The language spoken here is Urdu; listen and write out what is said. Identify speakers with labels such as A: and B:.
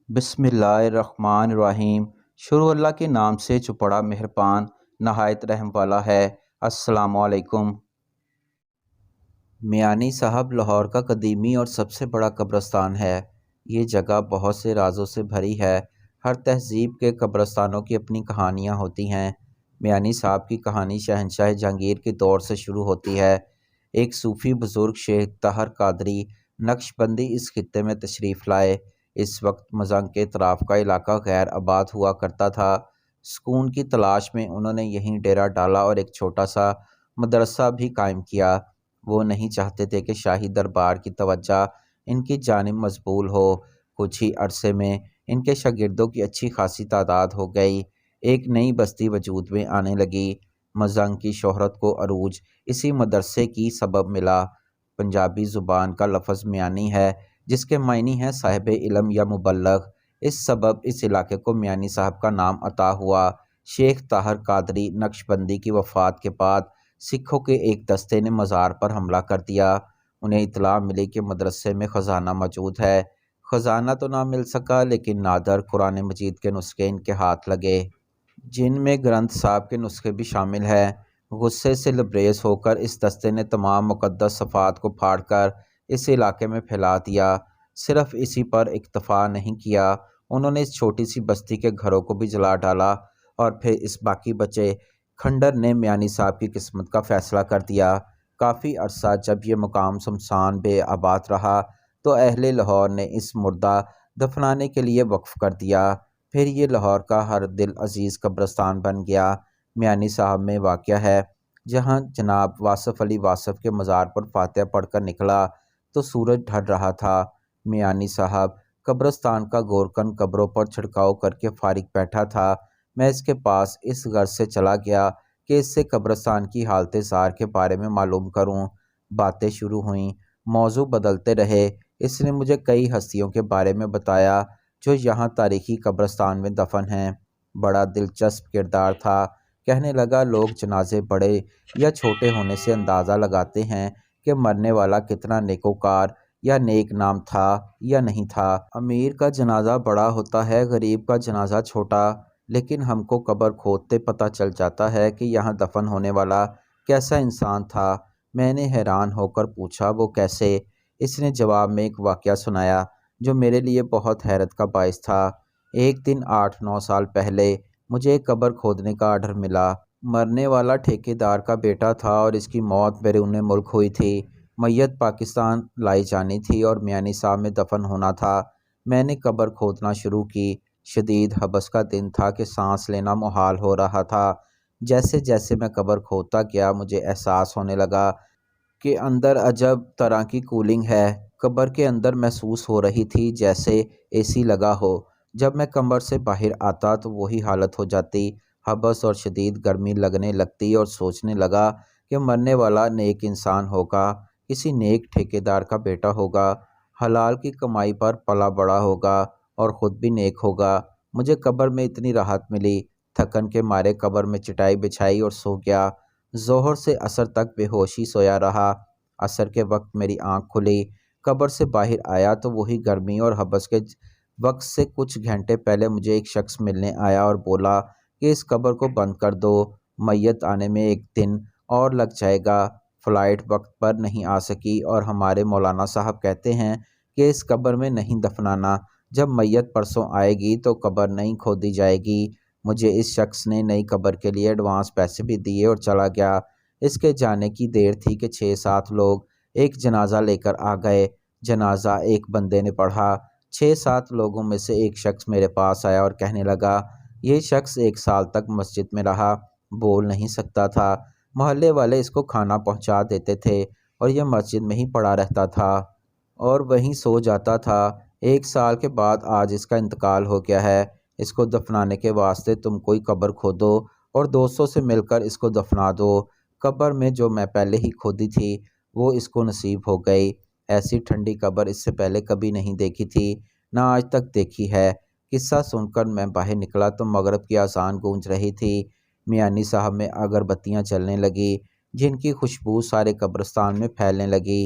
A: بسم اللہ الرحمن الرحیم۔ شروع اللہ کے نام سے جو بڑا مہربان نہایت رحم والا ہے۔ السلام علیکم۔ میانی صاحب لاہور کا قدیمی اور سب سے بڑا قبرستان ہے۔ یہ جگہ بہت سے رازوں سے بھری ہے۔ ہر تہذیب کے قبرستانوں کی اپنی کہانیاں ہوتی ہیں۔ میانی صاحب کی کہانی شہنشاہ جہانگیر کے دور سے شروع ہوتی ہے۔ ایک صوفی بزرگ شیخ طاہر قادری نقشبندی اس خطے میں تشریف لائے۔ اس وقت مزنگ کے اطراف کا علاقہ غیر آباد ہوا کرتا تھا۔ سکون کی تلاش میں انہوں نے یہیں ڈیرا ڈالا اور ایک چھوٹا سا مدرسہ بھی قائم کیا۔ وہ نہیں چاہتے تھے کہ شاہی دربار کی توجہ ان کی جانب مبذول ہو۔ کچھ ہی عرصے میں ان کے شاگردوں کی اچھی خاصی تعداد ہو گئی۔ ایک نئی بستی وجود میں آنے لگی۔ مزنگ کی شہرت کو عروج اسی مدرسے کی سبب ملا۔ پنجابی زبان کا لفظ میانی ہے، جس کے معنی ہیں صاحب علم یا مبلغ۔ اس سبب اس علاقے کو میانی صاحب کا نام عطا ہوا۔ شیخ طاہر قادری نقشبندی کی وفات کے بعد سکھوں کے ایک دستے نے مزار پر حملہ کر دیا۔ انہیں اطلاع ملی کہ مدرسے میں خزانہ موجود ہے۔ خزانہ تو نہ مل سکا، لیکن نادر قرآن مجید کے نسخے ان کے ہاتھ لگے، جن میں گرنتھ صاحب کے نسخے بھی شامل ہیں۔ غصے سے لبریز ہو کر اس دستے نے تمام مقدس صفحات کو پھاڑ کر اس علاقے میں پھیلا دیا۔ صرف اسی پر اکتفا نہیں کیا، انہوں نے اس چھوٹی سی بستی کے گھروں کو بھی جلا ڈالا، اور پھر اس باقی بچے کھنڈر نے میانی صاحب کی قسمت کا فیصلہ کر دیا۔ کافی عرصہ جب یہ مقام سمسان بے آباد رہا تو اہل لاہور نے اس مردہ دفنانے کے لیے وقف کر دیا۔ پھر یہ لاہور کا ہر دل عزیز قبرستان بن گیا۔ میانی صاحب میں واقع ہے، جہاں جناب واصف علی واصف کے مزار پر فاتحہ پڑھ کر نکلا تو سورج ڈھل رہا تھا۔ میانی صاحب قبرستان کا گورکن قبروں پر چھڑکاؤ کر کے فارغ بیٹھا تھا۔ میں اس کے پاس اس غرض سے چلا گیا کہ اس سے قبرستان کی حالت زار کے بارے میں معلوم کروں۔ باتیں شروع ہوئیں، موضوع بدلتے رہے۔ اس نے مجھے کئی ہستیوں کے بارے میں بتایا جو یہاں تاریخی قبرستان میں دفن ہیں۔ بڑا دلچسپ کردار تھا۔ کہنے لگا، لوگ جنازے بڑے یا چھوٹے ہونے سے اندازہ لگاتے ہیں کہ مرنے والا کتنا نیکوکار یا نیک نام تھا یا نہیں تھا۔ امیر کا جنازہ بڑا ہوتا ہے، غریب کا جنازہ چھوٹا، لیکن ہم کو قبر کھودتے پتہ چل جاتا ہے کہ یہاں دفن ہونے والا کیسا انسان تھا۔ میں نے حیران ہو کر پوچھا، وہ کیسے؟ اس نے جواب میں ایک واقعہ سنایا جو میرے لیے بہت حیرت کا باعث تھا۔ ایک دن 8-9 سال پہلے مجھے ایک قبر کھودنے کا آرڈر ملا۔ مرنے والا ٹھیکیدار کا بیٹا تھا اور اس کی موت بیرون ملک ہوئی تھی۔ میت پاکستان لائی جانی تھی اور میانی صاحب میں دفن ہونا تھا۔ میں نے قبر کھودنا شروع کی۔ شدید حبس کا دن تھا کہ سانس لینا محال ہو رہا تھا۔ جیسے جیسے میں قبر کھودتا گیا مجھے احساس ہونے لگا کہ اندر عجب طرح کی کولنگ ہے۔ قبر کے اندر محسوس ہو رہی تھی جیسے اے سی لگا ہو۔ جب میں قبر سے باہر آتا تو وہی حالت ہو جاتی، حبس اور شدید گرمی لگنے لگتی، اور سوچنے لگا کہ مرنے والا نیک انسان ہوگا، کسی نیک ٹھیکیدار کا بیٹا ہوگا، حلال کی کمائی پر پلا بڑا ہوگا اور خود بھی نیک ہوگا۔ مجھے قبر میں اتنی راحت ملی، تھکن کے مارے قبر میں چٹائی بچھائی اور سو گیا۔ ظہر سے عصر تک بے ہوشی سویا رہا۔ عصر کے وقت میری آنکھ کھلی، قبر سے باہر آیا تو وہی گرمی اور حبس کے وقت سے کچھ گھنٹے پہلے مجھے ایک شخص ملنے آیا اور بولا کہ اس قبر کو بند کر دو، میت آنے میں 1 دن اور لگ جائے گا، فلائٹ وقت پر نہیں آ سکی، اور ہمارے مولانا صاحب کہتے ہیں کہ اس قبر میں نہیں دفنانا، جب میت پرسوں آئے گی تو قبر نہیں کھودی جائے گی۔ مجھے اس شخص نے نئی قبر کے لیے ایڈوانس پیسے بھی دیے اور چلا گیا۔ اس کے جانے کی دیر تھی کہ 6-7 لوگ ایک جنازہ لے کر آ گئے۔ جنازہ ایک بندے نے پڑھا۔ 6-7 لوگوں میں سے ایک شخص میرے پاس آیا اور کہنے لگا، یہ شخص 1 سال تک مسجد میں رہا، بول نہیں سکتا تھا، محلے والے اس کو کھانا پہنچا دیتے تھے اور یہ مسجد میں ہی پڑا رہتا تھا اور وہیں سو جاتا تھا۔ 1 سال کے بعد آج اس کا انتقال ہو گیا ہے۔ اس کو دفنانے کے واسطے تم کوئی قبر کھودو اور دوستوں سے مل کر اس کو دفنا دو۔ قبر میں جو میں پہلے ہی کھودی تھی وہ اس کو نصیب ہو گئی۔ ایسی ٹھنڈی قبر اس سے پہلے کبھی نہیں دیکھی تھی، نہ آج تک دیکھی ہے۔ قصہ سن کر میں باہر نکلا تو مغرب کی اذان گونج رہی تھی۔ میانی صاحب میں اگربتیاں جلنے لگی، جن کی خوشبو سارے قبرستان میں پھیلنے لگی۔